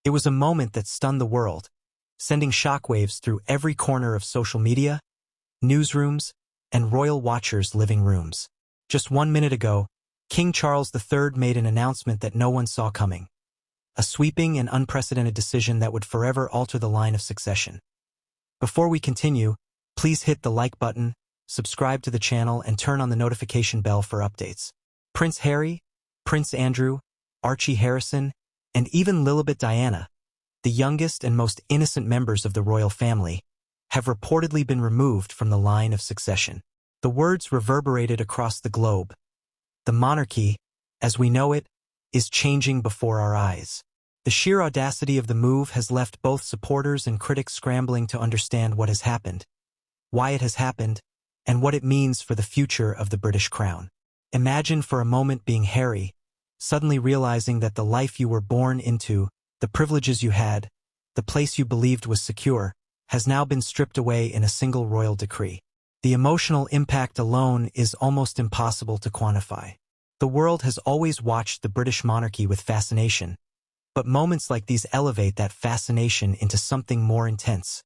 It was a moment that stunned the world, sending shockwaves through every corner of social media, newsrooms, and royal watchers' living rooms. Just 1 minute ago, King Charles III made an announcement that no one saw coming. A sweeping and unprecedented decision that would forever alter the line of succession. Before we continue, please hit the like button, subscribe to the channel, and turn on the notification bell for updates. Prince Harry, Prince Andrew, Archie Harrison, and even Lilibet Diana, the youngest and most innocent members of the royal family, have reportedly been removed from the line of succession. The words reverberated across the globe. The monarchy, as we know it, is changing before our eyes. The sheer audacity of the move has left both supporters and critics scrambling to understand what has happened, why it has happened, and what it means for the future of the British crown. Imagine for a moment being Harry, suddenly realizing that the life you were born into, the privileges you had, the place you believed was secure, has now been stripped away in a single royal decree. The emotional impact alone is almost impossible to quantify. The world has always watched the British monarchy with fascination, but moments like these elevate that fascination into something more intense.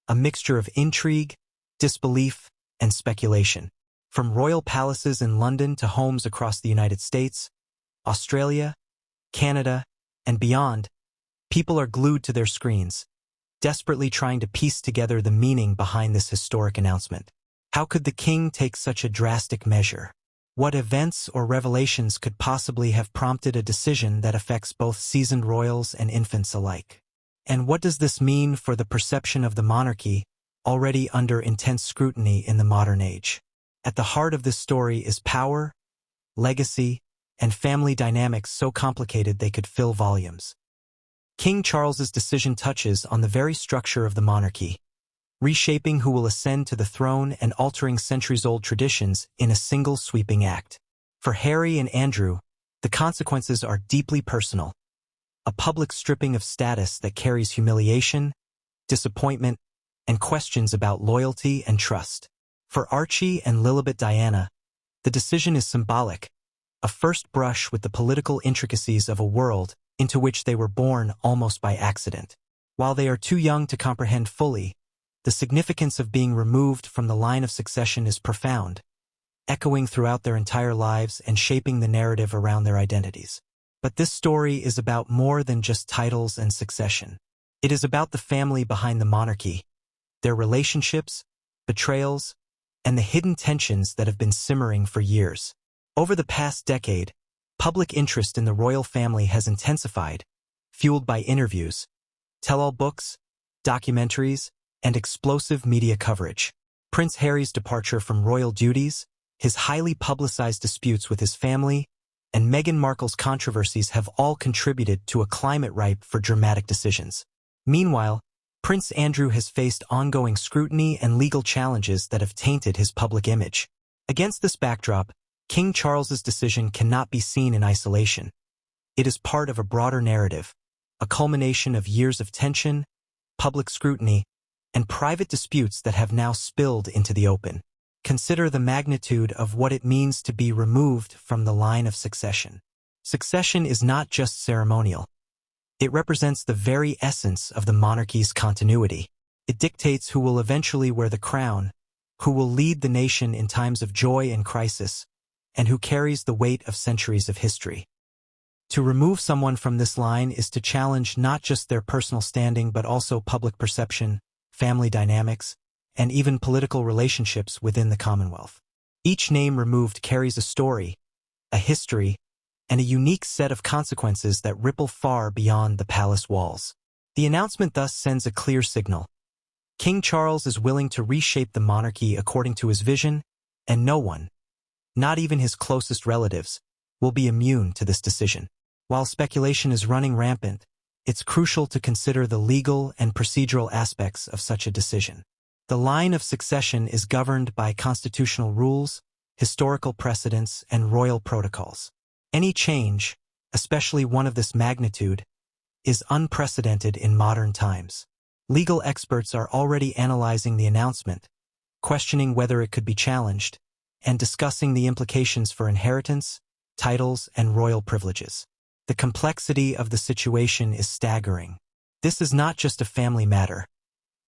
A mixture of intrigue, disbelief, and speculation. From royal palaces in London to homes across the United States, Australia, Canada, and beyond, people are glued to their screens, desperately trying to piece together the meaning behind this historic announcement. How could the king take such a drastic measure? What events or revelations could possibly have prompted a decision that affects both seasoned royals and infants alike? And what does this mean for the perception of the monarchy, already under intense scrutiny in the modern age? At the heart of this story is power, legacy, and family dynamics so complicated they could fill volumes. King Charles's decision touches on the very structure of the monarchy, reshaping who will ascend to the throne and altering centuries-old traditions in a single sweeping act. For Harry and Andrew, the consequences are deeply personal. A public stripping of status that carries humiliation, disappointment, and questions about loyalty and trust. For Archie and Lilibet Diana, the decision is symbolic, a first brush with the political intricacies of a world into which they were born almost by accident. While they are too young to comprehend fully, the significance of being removed from the line of succession is profound, echoing throughout their entire lives and shaping the narrative around their identities. But this story is about more than just titles and succession. It is about the family behind the monarchy, their relationships, betrayals, and the hidden tensions that have been simmering for years. Over the past decade, public interest in the royal family has intensified, fueled by interviews, tell-all books, documentaries, and explosive media coverage. Prince Harry's departure from royal duties, his highly publicized disputes with his family, and Meghan Markle's controversies have all contributed to a climate ripe for dramatic decisions. Meanwhile, Prince Andrew has faced ongoing scrutiny and legal challenges that have tainted his public image. Against this backdrop, King Charles's decision cannot be seen in isolation. It is part of a broader narrative, a culmination of years of tension, public scrutiny, and private disputes that have now spilled into the open. Consider the magnitude of what it means to be removed from the line of succession. Succession is not just ceremonial. It represents the very essence of the monarchy's continuity. It dictates who will eventually wear the crown, who will lead the nation in times of joy and crisis, and who carries the weight of centuries of history. To remove someone from this line is to challenge not just their personal standing but also public perception, family dynamics, and even political relationships within the Commonwealth. Each name removed carries a story, a history, and a unique set of consequences that ripple far beyond the palace walls. The announcement thus sends a clear signal. King Charles is willing to reshape the monarchy according to his vision, and no one, not even his closest relatives, will be immune to this decision. While speculation is running rampant, it's crucial to consider the legal and procedural aspects of such a decision. The line of succession is governed by constitutional rules, historical precedents, and royal protocols. Any change, especially one of this magnitude, is unprecedented in modern times. Legal experts are already analyzing the announcement, questioning whether it could be challenged, and discussing the implications for inheritance, titles, and royal privileges. The complexity of the situation is staggering. This is not just a family matter.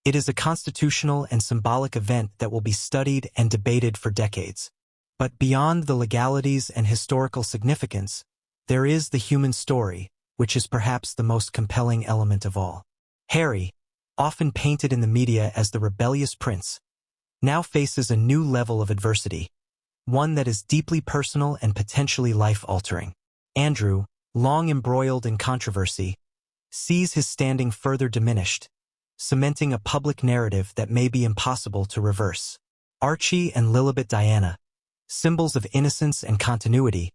It is a constitutional and symbolic event that will be studied and debated for decades. But beyond the legalities and historical significance, there is the human story, which is perhaps the most compelling element of all. Harry, often painted in the media as the rebellious prince, now faces a new level of adversity, one that is deeply personal and potentially life-altering. Andrew, long embroiled in controversy, sees his standing further diminished, cementing a public narrative that may be impossible to reverse. Archie and Lillibet Diana, symbols of innocence and continuity,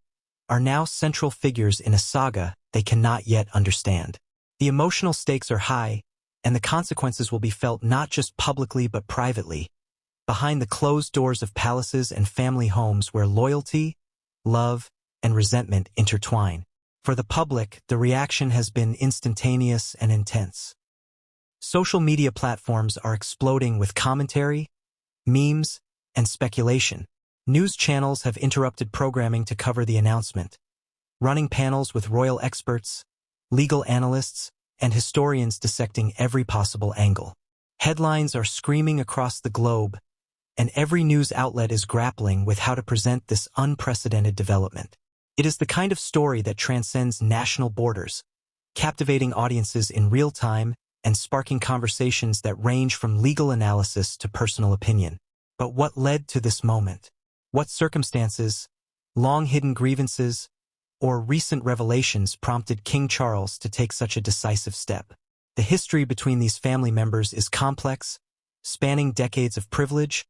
are now central figures in a saga they cannot yet understand. The emotional stakes are high, and the consequences will be felt not just publicly but privately, behind the closed doors of palaces and family homes where loyalty, love, and resentment intertwine. For the public, the reaction has been instantaneous and intense. Social media platforms are exploding with commentary, memes, and speculation. News channels have interrupted programming to cover the announcement, running panels with royal experts, legal analysts, and historians dissecting every possible angle. Headlines are screaming across the globe, and every news outlet is grappling with how to present this unprecedented development. It is the kind of story that transcends national borders, captivating audiences in real time and sparking conversations that range from legal analysis to personal opinion. But what led to this moment? What circumstances, long-hidden grievances, or recent revelations prompted King Charles to take such a decisive step? The history between these family members is complex, spanning decades of privilege,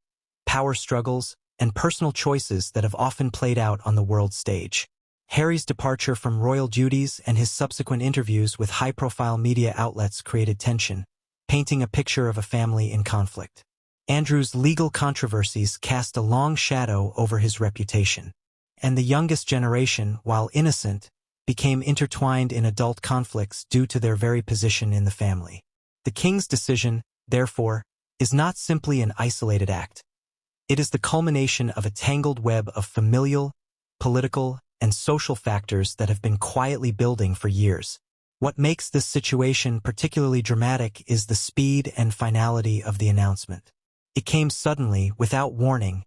power struggles, and personal choices that have often played out on the world stage. Harry's departure from royal duties and his subsequent interviews with high-profile media outlets created tension, painting a picture of a family in conflict. Andrew's legal controversies cast a long shadow over his reputation, and the youngest generation, while innocent, became intertwined in adult conflicts due to their very position in the family. The king's decision, therefore, is not simply an isolated act. It is the culmination of a tangled web of familial, political, and social factors that have been quietly building for years. What makes this situation particularly dramatic is the speed and finality of the announcement. It came suddenly, without warning,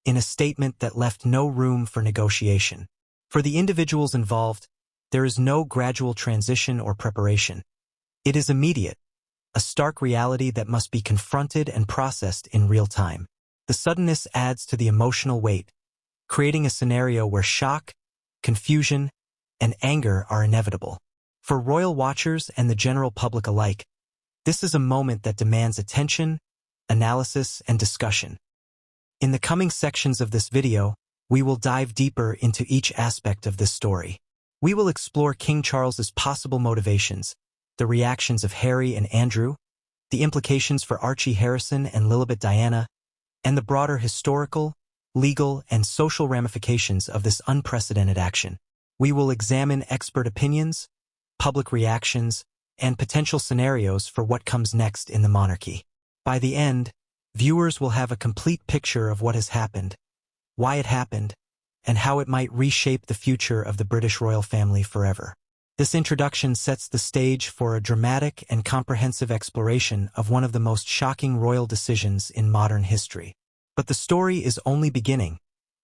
in a statement that left no room for negotiation. For the individuals involved, there is no gradual transition or preparation. It is immediate, a stark reality that must be confronted and processed in real time. The suddenness adds to the emotional weight, creating a scenario where shock, confusion, and anger are inevitable. For royal watchers and the general public alike, this is a moment that demands attention, analysis, and discussion. In the coming sections of this video, we will dive deeper into each aspect of this story. We will explore King Charles's possible motivations, the reactions of Harry and Andrew, the implications for Archie Harrison and Lilibet Diana, and the broader historical, legal, and social ramifications of this unprecedented action. We will examine expert opinions, public reactions, and potential scenarios for what comes next in the monarchy. By the end, viewers will have a complete picture of what has happened, why it happened, and how it might reshape the future of the British royal family forever. This introduction sets the stage for a dramatic and comprehensive exploration of one of the most shocking royal decisions in modern history. But the story is only beginning,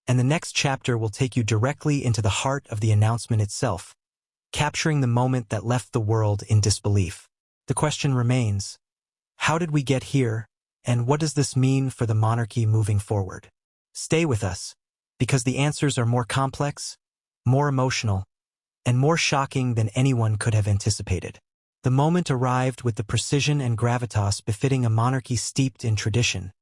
and the next chapter will take you directly into the heart of the announcement itself, capturing the moment that left the world in disbelief. The question remains, how did we get here, and what does this mean for the monarchy moving forward? Stay with us, because the answers are more complex, more emotional, and more shocking than anyone could have anticipated. The moment arrived with the precision and gravitas befitting a monarchy steeped in tradition,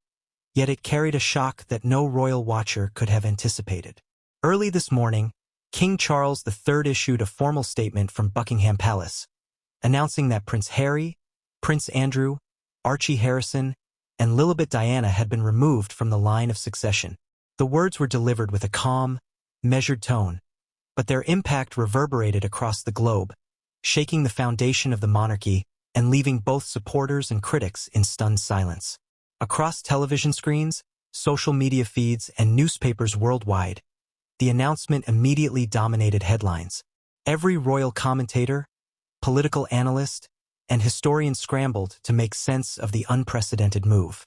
yet it carried a shock that no royal watcher could have anticipated. Early this morning, King Charles III issued a formal statement from Buckingham Palace, announcing that Prince Harry, Prince Andrew, Archie Harrison, and Lilibet Diana had been removed from the line of succession. The words were delivered with a calm, measured tone, but their impact reverberated across the globe, shaking the foundation of the monarchy and leaving both supporters and critics in stunned silence. Across television screens, social media feeds, and newspapers worldwide, the announcement immediately dominated headlines. Every royal commentator, political analyst, and historian scrambled to make sense of the unprecedented move.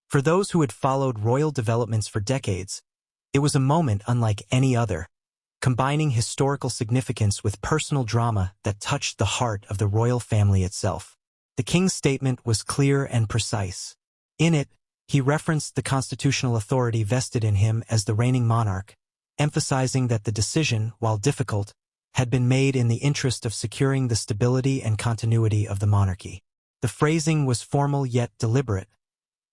For those who had followed royal developments for decades, it was a moment unlike any other, combining historical significance with personal drama that touched the heart of the royal family itself. The king's statement was clear and precise. In it, he referenced the constitutional authority vested in him as the reigning monarch, emphasizing that the decision, while difficult, had been made in the interest of securing the stability and continuity of the monarchy. The phrasing was formal yet deliberate,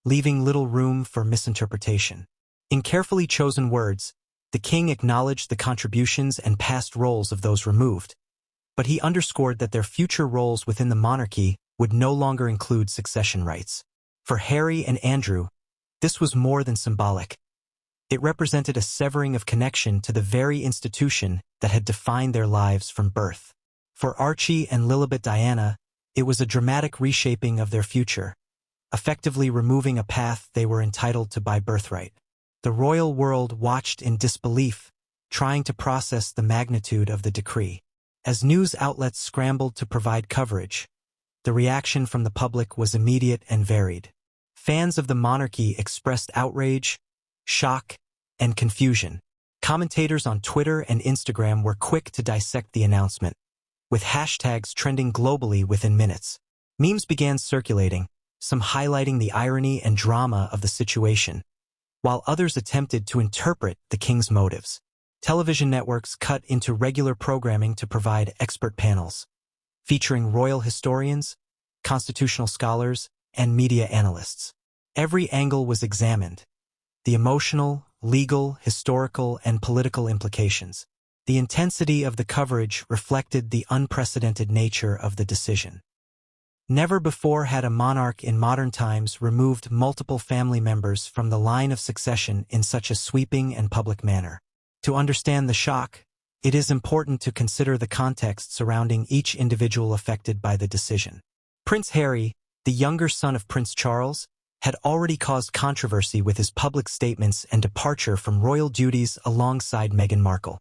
leaving little room for misinterpretation. In carefully chosen words, the king acknowledged the contributions and past roles of those removed, but he underscored that their future roles within the monarchy would no longer include succession rights. For Harry and Andrew, this was more than symbolic. It represented a severing of connection to the very institution that had defined their lives from birth. For Archie and Lilibet Diana, it was a dramatic reshaping of their future, effectively removing a path they were entitled to by birthright. The royal world watched in disbelief, trying to process the magnitude of the decree. As news outlets scrambled to provide coverage, the reaction from the public was immediate and varied. Fans of the monarchy expressed outrage, shock, and confusion. Commentators on Twitter and Instagram were quick to dissect the announcement, with hashtags trending globally within minutes. Memes began circulating, some highlighting the irony and drama of the situation, while others attempted to interpret the king's motives. Television networks cut into regular programming to provide expert panels, featuring royal historians, constitutional scholars, and media analysts. Every angle was examined: the emotional, legal, historical, and political implications. The intensity of the coverage reflected the unprecedented nature of the decision. Never before had a monarch in modern times removed multiple family members from the line of succession in such a sweeping and public manner. To understand the shock, it is important to consider the context surrounding each individual affected by the decision. Prince Harry, the younger son of Prince Charles, had already caused controversy with his public statements and departure from royal duties alongside Meghan Markle.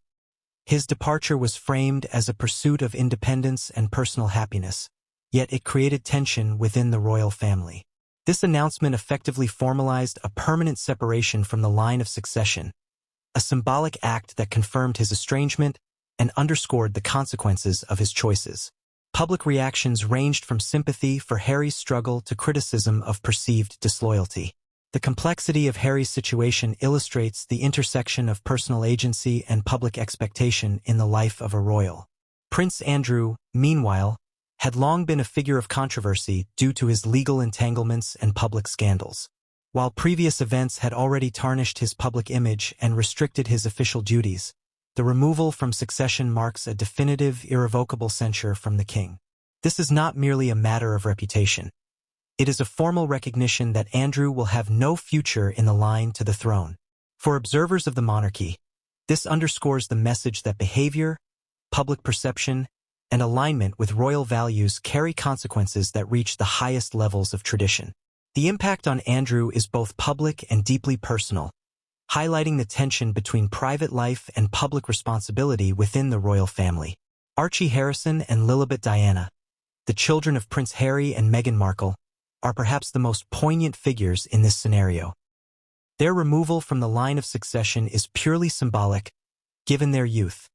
His departure was framed as a pursuit of independence and personal happiness, yet it created tension within the royal family. This announcement effectively formalized a permanent separation from the line of succession, a symbolic act that confirmed his estrangement and underscored the consequences of his choices. Public reactions ranged from sympathy for Harry's struggle to criticism of perceived disloyalty. The complexity of Harry's situation illustrates the intersection of personal agency and public expectation in the life of a royal. Prince Andrew, meanwhile, had long been a figure of controversy due to his legal entanglements and public scandals. While previous events had already tarnished his public image and restricted his official duties, the removal from succession marks a definitive, irrevocable censure from the king. This is not merely a matter of reputation. It is a formal recognition that Andrew will have no future in the line to the throne. For observers of the monarchy, this underscores the message that behavior, public perception, and alignment with royal values carry consequences that reach the highest levels of tradition. The impact on Andrew is both public and deeply personal, highlighting the tension between private life and public responsibility within the royal family. Archie Harrison and Lilibet Diana, the children of Prince Harry and Meghan Markle, are perhaps the most poignant figures in this scenario. Their removal from the line of succession is purely symbolic, given their youth,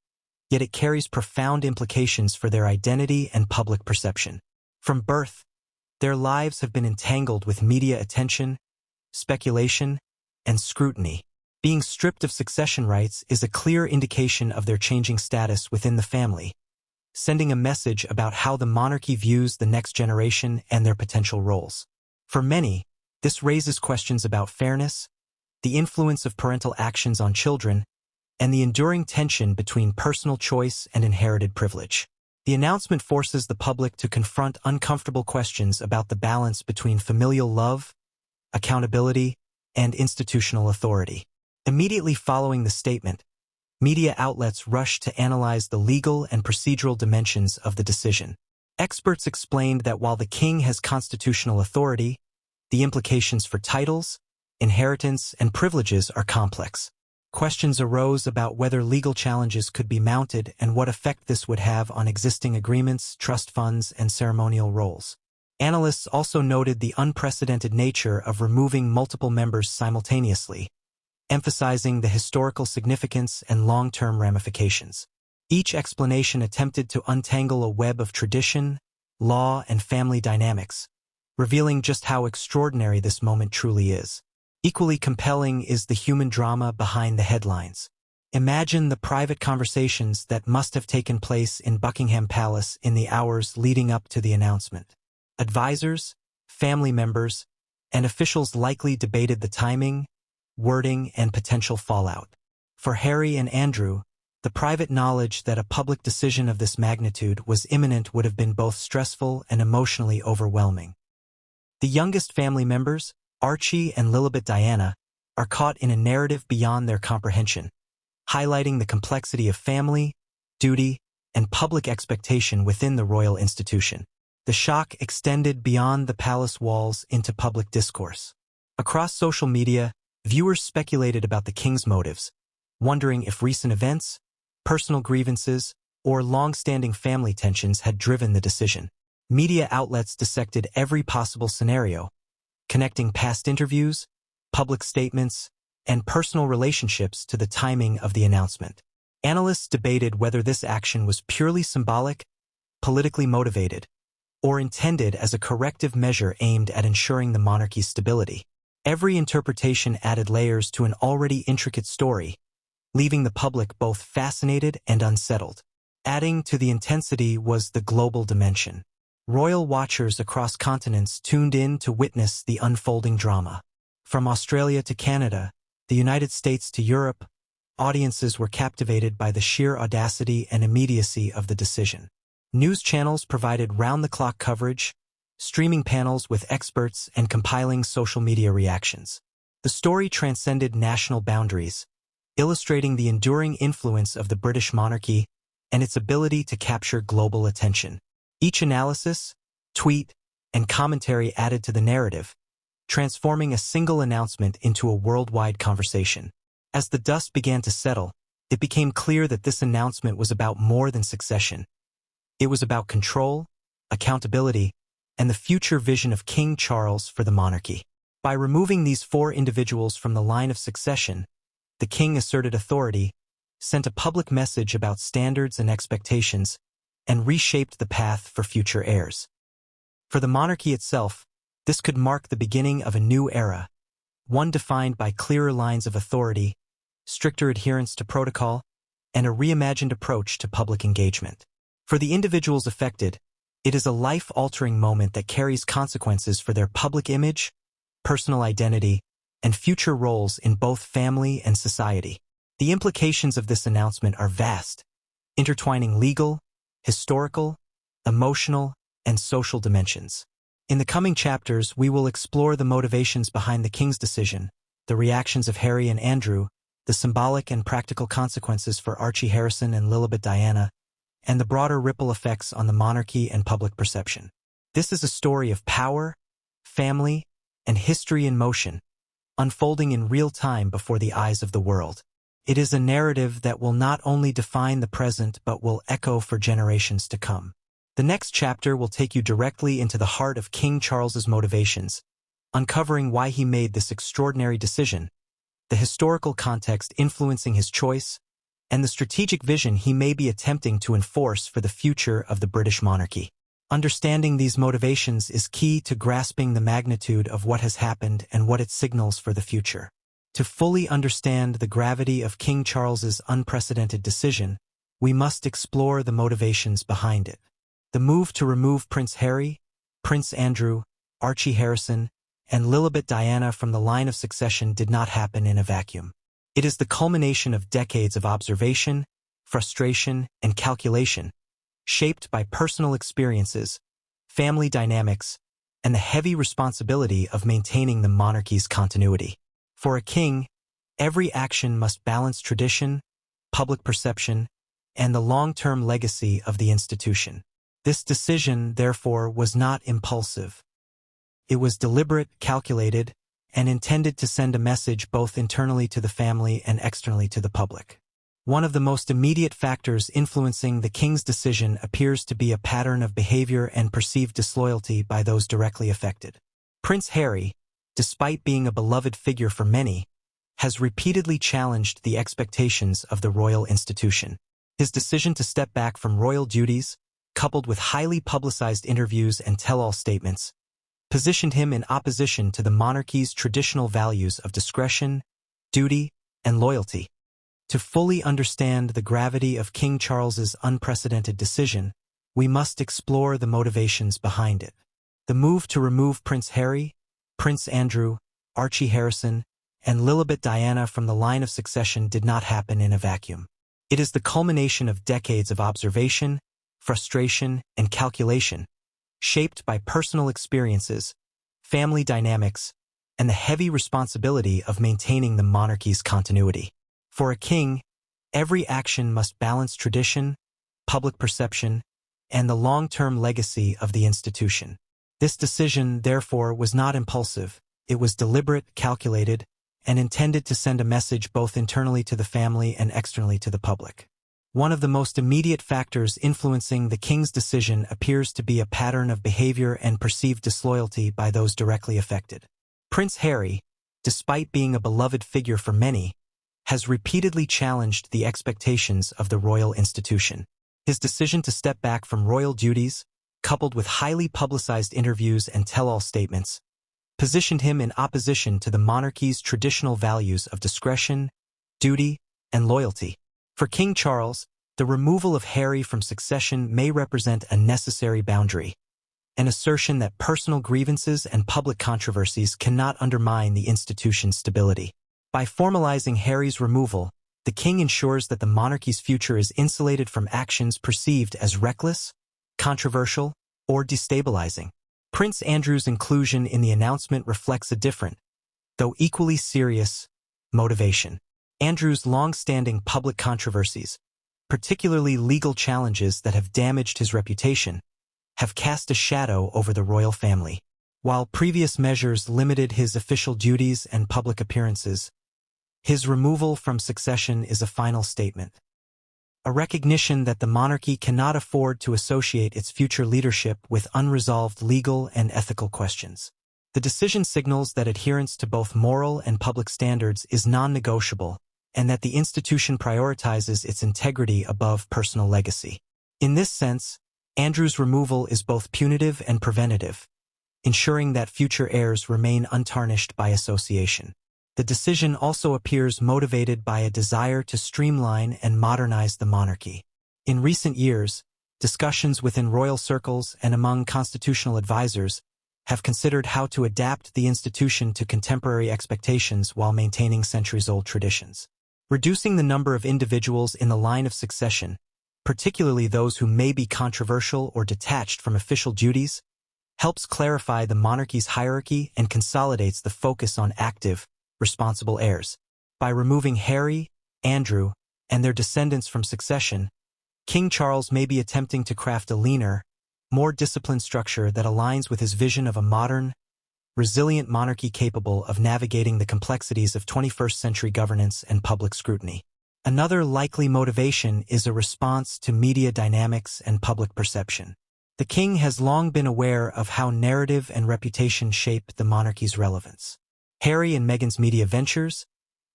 yet it carries profound implications for their identity and public perception. From birth, their lives have been entangled with media attention, speculation, and scrutiny. Being stripped of succession rights is a clear indication of their changing status within the family, sending a message about how the monarchy views the next generation and their potential roles. For many, this raises questions about fairness, the influence of parental actions on children, and the enduring tension between personal choice and inherited privilege. The announcement forces the public to confront uncomfortable questions about the balance between familial love, accountability, and institutional authority. Immediately following the statement, media outlets rushed to analyze the legal and procedural dimensions of the decision. Experts explained that while the king has constitutional authority, the implications for titles, inheritance, and privileges are complex. Questions arose about whether legal challenges could be mounted and what effect this would have on existing agreements, trust funds, and ceremonial roles. Analysts also noted the unprecedented nature of removing multiple members simultaneously, emphasizing the historical significance and long-term ramifications. Each explanation attempted to untangle a web of tradition, law, and family dynamics, revealing just how extraordinary this moment truly is. Equally compelling is the human drama behind the headlines. Imagine the private conversations that must have taken place in Buckingham Palace in the hours leading up to the announcement. Advisors, family members, and officials likely debated the timing, wording, and potential fallout. For Harry and Andrew, the private knowledge that a public decision of this magnitude was imminent would have been both stressful and emotionally overwhelming. The youngest family members, Archie and Lillibet Diana, are caught in a narrative beyond their comprehension, highlighting the complexity of family, duty, and public expectation within the royal institution. The shock extended beyond the palace walls into public discourse. Across social media, viewers speculated about the king's motives, wondering if recent events, personal grievances, or long-standing family tensions had driven the decision. Media outlets dissected every possible scenario, connecting past interviews, public statements, and personal relationships to the timing of the announcement. Analysts debated whether this action was purely symbolic, politically motivated, or intended as a corrective measure aimed at ensuring the monarchy's stability. Every interpretation added layers to an already intricate story, leaving the public both fascinated and unsettled. Adding to the intensity was the global dimension. Royal watchers across continents tuned in to witness the unfolding drama. From Australia to Canada, the United States to Europe, audiences were captivated by the sheer audacity and immediacy of the decision. News channels provided round-the-clock coverage, streaming panels with experts, and compiling social media reactions. The story transcended national boundaries, illustrating the enduring influence of the British monarchy and its ability to capture global attention. Each analysis, tweet, and commentary added to the narrative, transforming a single announcement into a worldwide conversation. As the dust began to settle, it became clear that this announcement was about more than succession. It was about control, accountability, and the future vision of King Charles for the monarchy. By removing these four individuals from the line of succession, the king asserted authority, sent a public message about standards and expectations, and reshaped the path for future heirs. For the monarchy itself, this could mark the beginning of a new era, one defined by clearer lines of authority, stricter adherence to protocol, and a reimagined approach to public engagement. For the individuals affected, it is a life-altering moment that carries consequences for their public image, personal identity, and future roles in both family and society. The implications of this announcement are vast, intertwining legal, historical, emotional, and social dimensions. In the coming chapters, we will explore the motivations behind the king's decision, the reactions of Harry and Andrew, the symbolic and practical consequences for Archie Harrison and Lilibet Diana, and the broader ripple effects on the monarchy and public perception. This is a story of power, family, and history in motion, unfolding in real time before the eyes of the world. It is a narrative that will not only define the present but will echo for generations to come. The next chapter will take you directly into the heart of King Charles's motivations, uncovering why he made this extraordinary decision, the historical context influencing his choice, and the strategic vision he may be attempting to enforce for the future of the British monarchy. Understanding these motivations is key to grasping the magnitude of what has happened and what it signals for the future. To fully understand the gravity of King Charles's unprecedented decision, we must explore the motivations behind it. The move to remove Prince Harry, Prince Andrew, Archie Harrison, and Lilibet Diana from the line of succession did not happen in a vacuum. It is the culmination of decades of observation, frustration, and calculation, shaped by personal experiences, family dynamics, and the heavy responsibility of maintaining the monarchy's continuity. For a king, every action must balance tradition, public perception, and the long-term legacy of the institution. This decision, therefore, was not impulsive. It was deliberate, calculated, and intended to send a message both internally to the family and externally to the public. One of the most immediate factors influencing the king's decision appears to be a pattern of behavior and perceived disloyalty by those directly affected. Prince Harry, despite being a beloved figure for many, has repeatedly challenged the expectations of the royal institution. His decision to step back from royal duties, coupled with highly publicized interviews and tell-all statements, positioned him in opposition to the monarchy's traditional values of discretion, duty, and loyalty. To fully understand the gravity of King Charles's unprecedented decision, we must explore the motivations behind it. The move to remove Prince Harry, Prince Andrew, Archie Harrison, and Lilibet Diana from the line of succession did not happen in a vacuum. It is the culmination of decades of observation, frustration, and calculation, shaped by personal experiences, family dynamics, and the heavy responsibility of maintaining the monarchy's continuity. For a king, every action must balance tradition, public perception, and the long-term legacy of the institution. This decision, therefore, was not impulsive. It was deliberate, calculated, and intended to send a message both internally to the family and externally to the public. One of the most immediate factors influencing the king's decision appears to be a pattern of behavior and perceived disloyalty by those directly affected. Prince Harry, despite being a beloved figure for many, has repeatedly challenged the expectations of the royal institution. His decision to step back from royal duties, coupled with highly publicized interviews and tell-all statements, positioned him in opposition to the monarchy's traditional values of discretion, duty, and loyalty. For King Charles, the removal of Harry from succession may represent a necessary boundary, an assertion that personal grievances and public controversies cannot undermine the institution's stability. By formalizing Harry's removal, the king ensures that the monarchy's future is insulated from actions perceived as reckless, controversial, or destabilizing. Prince Andrew's inclusion in the announcement reflects a different, though equally serious, motivation. Andrew's long-standing public controversies, particularly legal challenges that have damaged his reputation, have cast a shadow over the royal family. While previous measures limited his official duties and public appearances, his removal from succession is a final statement, a recognition that the monarchy cannot afford to associate its future leadership with unresolved legal and ethical questions. The decision signals that adherence to both moral and public standards is non-negotiable, and that the institution prioritizes its integrity above personal legacy. In this sense, Andrew's removal is both punitive and preventative, ensuring that future heirs remain untarnished by association. The decision also appears motivated by a desire to streamline and modernize the monarchy. In recent years, discussions within royal circles and among constitutional advisors have considered how to adapt the institution to contemporary expectations while maintaining centuries-old traditions. Reducing the number of individuals in the line of succession, particularly those who may be controversial or detached from official duties, helps clarify the monarchy's hierarchy and consolidates the focus on active, responsible heirs. By removing Harry, Andrew, and their descendants from succession, King Charles may be attempting to craft a leaner, more disciplined structure that aligns with his vision of a modern, resilient monarchy capable of navigating the complexities of 21st century governance and public scrutiny. Another likely motivation is a response to media dynamics and public perception. The king has long been aware of how narrative and reputation shape the monarchy's relevance. Harry and Meghan's media ventures,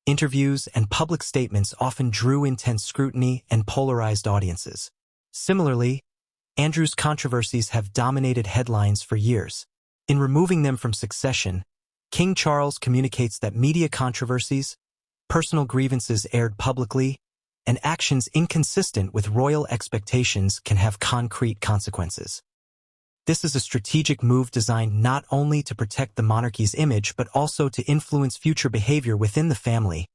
interviews, and public statements often drew intense scrutiny and polarized audiences. Similarly, Andrew's controversies have dominated headlines for years. In removing them from succession, King Charles communicates that media controversies, personal grievances aired publicly, and actions inconsistent with royal expectations can have concrete consequences. This is a strategic move designed not only to protect the monarchy's image but also to influence future behavior within the family,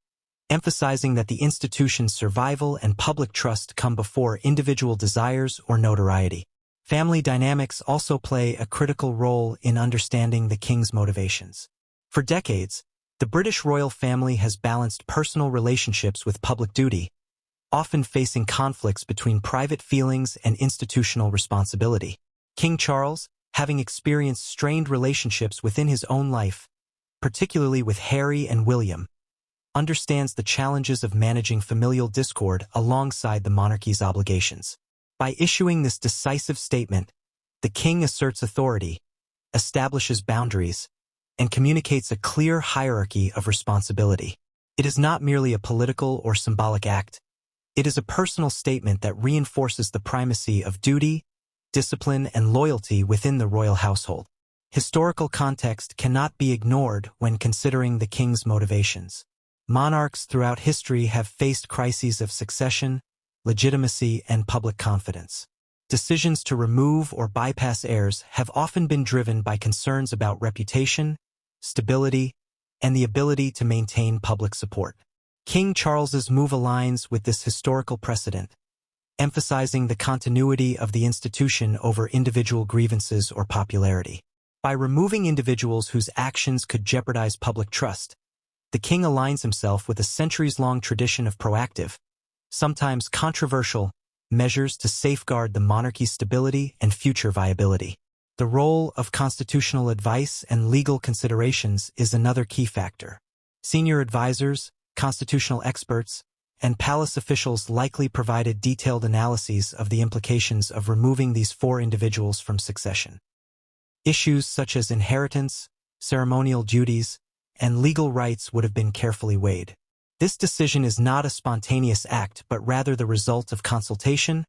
emphasizing that the institution's survival and public trust come before individual desires or notoriety. Family dynamics also play a critical role in understanding the king's motivations. For decades, the British royal family has balanced personal relationships with public duty, often facing conflicts between private feelings and institutional responsibility. King Charles, having experienced strained relationships within his own life, particularly with Harry and William, understands the challenges of managing familial discord alongside the monarchy's obligations. By issuing this decisive statement, the king asserts authority, establishes boundaries, and communicates a clear hierarchy of responsibility. It is not merely a political or symbolic act. It is a personal statement that reinforces the primacy of duty, discipline, and loyalty within the royal household. Historical context cannot be ignored when considering the king's motivations. Monarchs throughout history have faced crises of succession, legitimacy, and public confidence. Decisions to remove or bypass heirs have often been driven by concerns about reputation, stability, and the ability to maintain public support. King Charles's move aligns with this historical precedent, emphasizing the continuity of the institution over individual grievances or popularity. By removing individuals whose actions could jeopardize public trust, the king aligns himself with a centuries-long tradition of proactive, sometimes controversial, measures to safeguard the monarchy's stability and future viability. The role of constitutional advice and legal considerations is another key factor. Senior advisors, constitutional experts, and palace officials likely provided detailed analyses of the implications of removing these four individuals from succession. Issues such as inheritance, ceremonial duties, and legal rights would have been carefully weighed. This decision is not a spontaneous act but rather the result of consultation,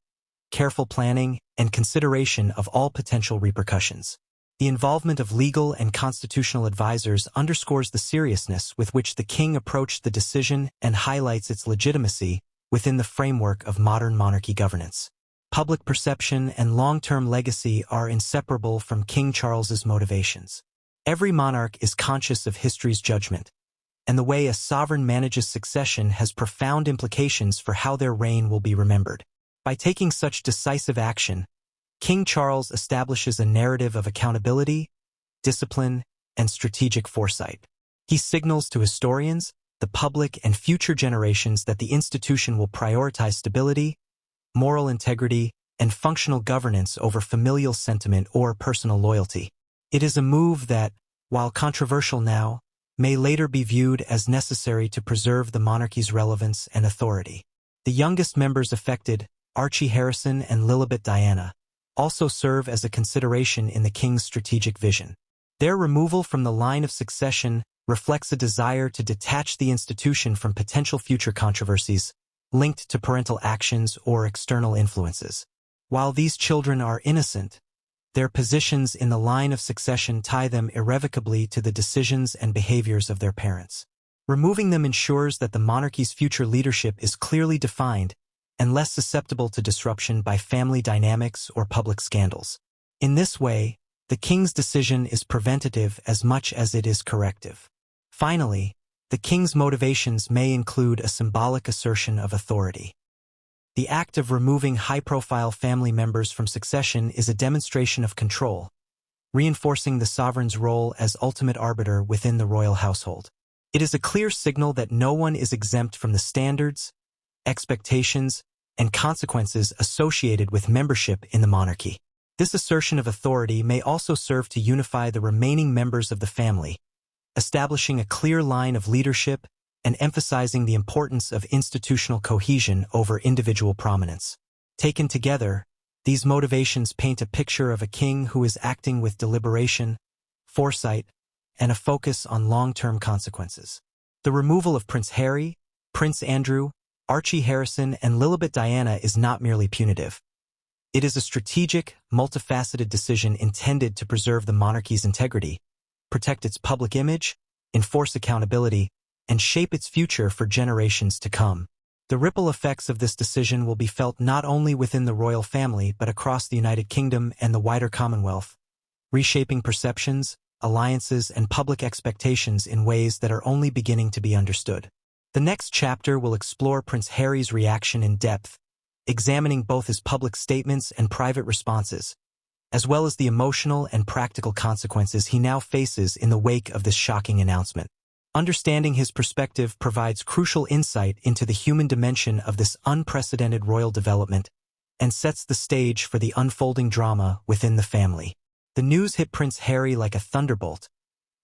careful planning, and consideration of all potential repercussions. The involvement of legal and constitutional advisors underscores the seriousness with which the king approached the decision and highlights its legitimacy within the framework of modern monarchy governance. Public perception and long-term legacy are inseparable from King Charles's motivations. Every monarch is conscious of history's judgment, and the way a sovereign manages succession has profound implications for how their reign will be remembered. By taking such decisive action, King Charles establishes a narrative of accountability, discipline, and strategic foresight. He signals to historians, the public, and future generations that the institution will prioritize stability, moral integrity, and functional governance over familial sentiment or personal loyalty. It is a move that, while controversial now, may later be viewed as necessary to preserve the monarchy's relevance and authority. The youngest members affected, Archie Harrison and Lilibet Diana, also serve as a consideration in the king's strategic vision. Their removal from the line of succession reflects a desire to detach the institution from potential future controversies linked to parental actions or external influences. While these children are innocent, their positions in the line of succession tie them irrevocably to the decisions and behaviors of their parents. Removing them ensures that the monarchy's future leadership is clearly defined and less susceptible to disruption by family dynamics or public scandals. In this way, the king's decision is preventative as much as it is corrective. Finally, the king's motivations may include a symbolic assertion of authority. The act of removing high-profile family members from succession is a demonstration of control, reinforcing the sovereign's role as ultimate arbiter within the royal household. It is a clear signal that no one is exempt from the standards, expectations, and consequences associated with membership in the monarchy. This assertion of authority may also serve to unify the remaining members of the family, establishing a clear line of leadership and emphasizing the importance of institutional cohesion over individual prominence. Taken together, these motivations paint a picture of a king who is acting with deliberation, foresight, and a focus on long-term consequences. The removal of Prince Harry, Prince Andrew, Archie Harrison, and Lilibet Diana is not merely punitive. It is a strategic, multifaceted decision intended to preserve the monarchy's integrity, protect its public image, enforce accountability, and shape its future for generations to come. The ripple effects of this decision will be felt not only within the royal family but across the United Kingdom and the wider Commonwealth, reshaping perceptions, alliances, and public expectations in ways that are only beginning to be understood. The next chapter will explore Prince Harry's reaction in depth, examining both his public statements and private responses, as well as the emotional and practical consequences he now faces in the wake of this shocking announcement. Understanding his perspective provides crucial insight into the human dimension of this unprecedented royal development and sets the stage for the unfolding drama within the family. The news hit Prince Harry like a thunderbolt,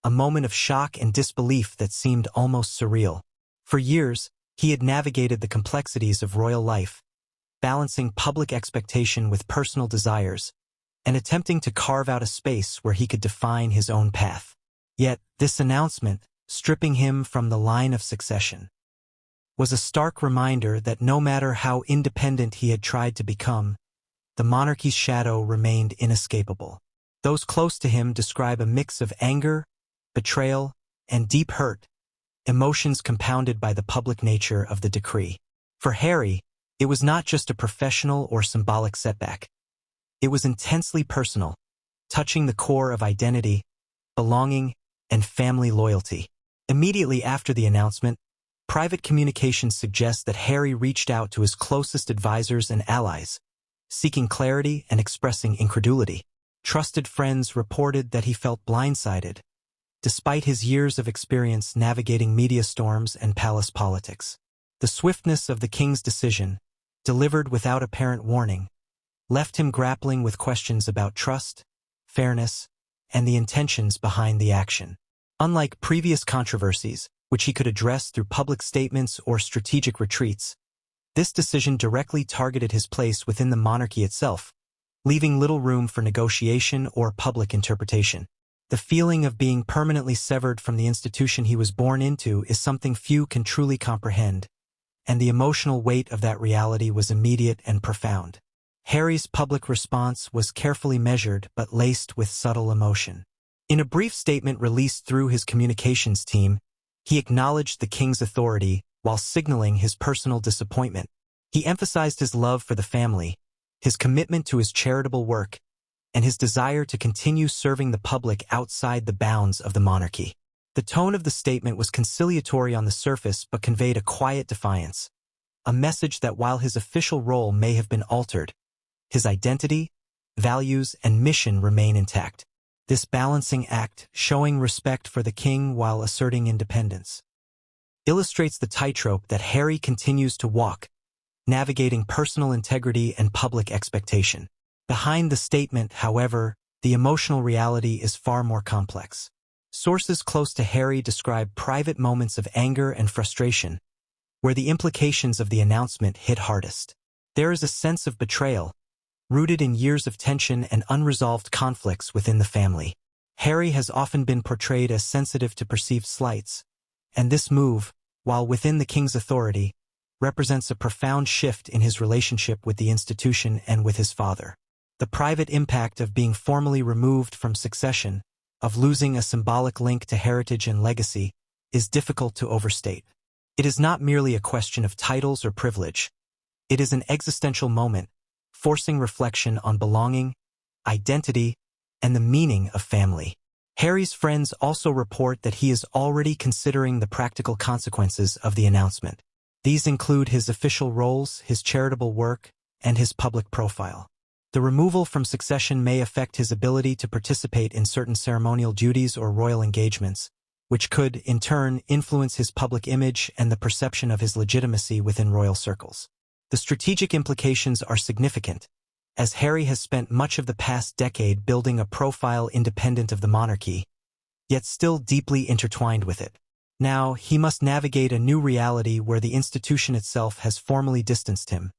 a moment of shock and disbelief that seemed almost surreal. For years, he had navigated the complexities of royal life, balancing public expectation with personal desires, and attempting to carve out a space where he could define his own path. Yet, this announcement, stripping him from the line of succession, was a stark reminder that no matter how independent he had tried to become, the monarchy's shadow remained inescapable. Those close to him describe a mix of anger, betrayal, and deep hurt, emotions compounded by the public nature of the decree. For Harry, it was not just a professional or symbolic setback. It was intensely personal, touching the core of identity, belonging, and family loyalty. Immediately after the announcement, private communications suggest that Harry reached out to his closest advisors and allies, seeking clarity and expressing incredulity. Trusted friends reported that he felt blindsided, despite his years of experience navigating media storms and palace politics. The swiftness of the king's decision, delivered without apparent warning, left him grappling with questions about trust, fairness, and the intentions behind the action. Unlike previous controversies, which he could address through public statements or strategic retreats, this decision directly targeted his place within the monarchy itself, leaving little room for negotiation or public interpretation. The feeling of being permanently severed from the institution he was born into is something few can truly comprehend, and the emotional weight of that reality was immediate and profound. Harry's public response was carefully measured but laced with subtle emotion. In a brief statement released through his communications team, he acknowledged the king's authority while signaling his personal disappointment. He emphasized his love for the family, his commitment to his charitable work, and his desire to continue serving the public outside the bounds of the monarchy. The tone of the statement was conciliatory on the surface but conveyed a quiet defiance, a message that while his official role may have been altered, his identity, values, and mission remain intact. This balancing act, showing respect for the king while asserting independence, illustrates the tightrope that Harry continues to walk, navigating personal integrity and public expectation. Behind the statement, however, the emotional reality is far more complex. Sources close to Harry describe private moments of anger and frustration, where the implications of the announcement hit hardest. There is a sense of betrayal, rooted in years of tension and unresolved conflicts within the family. Harry has often been portrayed as sensitive to perceived slights, and this move, while within the king's authority, represents a profound shift in his relationship with the institution and with his father. The private impact of being formally removed from succession, of losing a symbolic link to heritage and legacy, is difficult to overstate. It is not merely a question of titles or privilege. It is an existential moment, forcing reflection on belonging, identity, and the meaning of family. Harry's friends also report that he is already considering the practical consequences of the announcement. These include his official roles, his charitable work, and his public profile. The removal from succession may affect his ability to participate in certain ceremonial duties or royal engagements, which could, in turn, influence his public image and the perception of his legitimacy within royal circles. The strategic implications are significant, as Harry has spent much of the past decade building a profile independent of the monarchy, yet still deeply intertwined with it. Now, he must navigate a new reality where the institution itself has formally distanced him,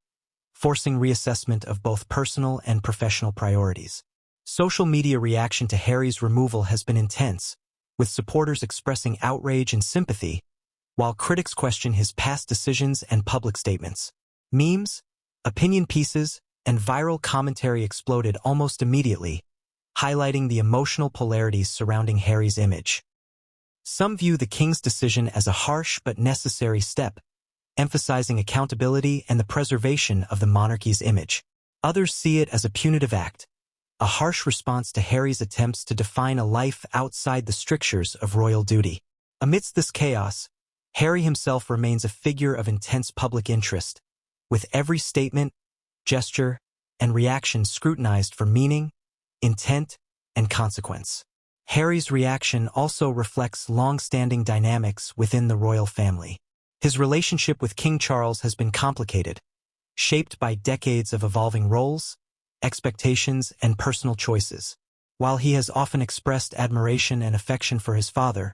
forcing reassessment of both personal and professional priorities. Social media reaction to Harry's removal has been intense, with supporters expressing outrage and sympathy, while critics question his past decisions and public statements. Memes, opinion pieces, and viral commentary exploded almost immediately, highlighting the emotional polarities surrounding Harry's image. Some view the king's decision as a harsh but necessary step, emphasizing accountability and the preservation of the monarchy's image. Others see it as a punitive act, a harsh response to Harry's attempts to define a life outside the strictures of royal duty. Amidst this chaos, Harry himself remains a figure of intense public interest, with every statement, gesture, and reaction scrutinized for meaning, intent, and consequence. Harry's reaction also reflects long-standing dynamics within the royal family. His relationship with King Charles has been complicated, shaped by decades of evolving roles, expectations, and personal choices. While he has often expressed admiration and affection for his father,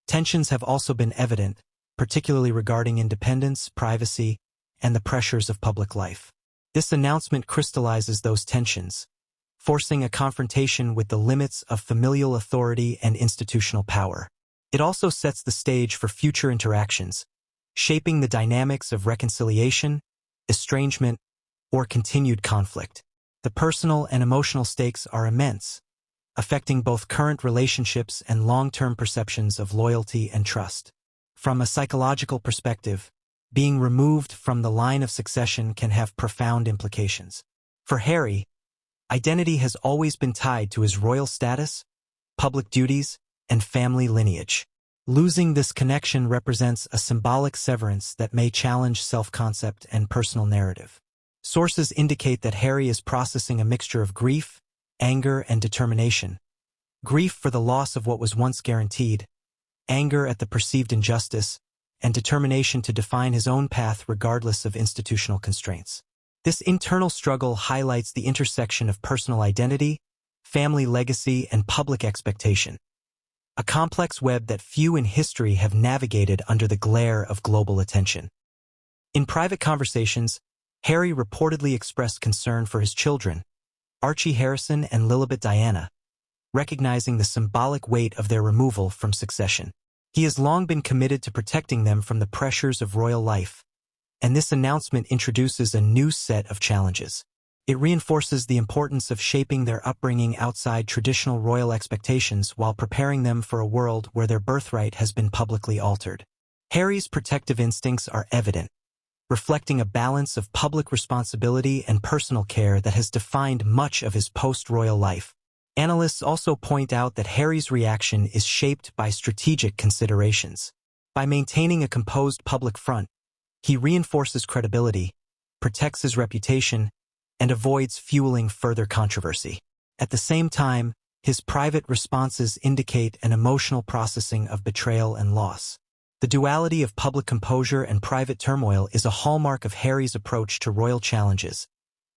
tensions have also been evident, particularly regarding independence, privacy, and the pressures of public life. This announcement crystallizes those tensions, forcing a confrontation with the limits of familial authority and institutional power. It also sets the stage for future interactions, shaping the dynamics of reconciliation, estrangement, or continued conflict. The personal and emotional stakes are immense, affecting both current relationships and long-term perceptions of loyalty and trust. From a psychological perspective, being removed from the line of succession can have profound implications. For Harry, identity has always been tied to his royal status, public duties, and family lineage. Losing this connection represents a symbolic severance that may challenge self-concept and personal narrative. Sources indicate that Harry is processing a mixture of grief, anger, and determination. Grief for the loss of what was once guaranteed, anger at the perceived injustice, and determination to define his own path regardless of institutional constraints. This internal struggle highlights the intersection of personal identity, family legacy, and public expectation, a complex web that few in history have navigated under the glare of global attention. In private conversations, Harry reportedly expressed concern for his children, Archie Harrison and Lillibet Diana, recognizing the symbolic weight of their removal from succession. He has long been committed to protecting them from the pressures of royal life, and this announcement introduces a new set of challenges. It reinforces the importance of shaping their upbringing outside traditional royal expectations while preparing them for a world where their birthright has been publicly altered. Harry's protective instincts are evident, reflecting a balance of public responsibility and personal care that has defined much of his post-royal life. Analysts also point out that Harry's reaction is shaped by strategic considerations. By maintaining a composed public front, he reinforces credibility, protects his reputation, and avoids fueling further controversy. At the same time, his private responses indicate an emotional processing of betrayal and loss. The duality of public composure and private turmoil is a hallmark of Harry's approach to royal challenges,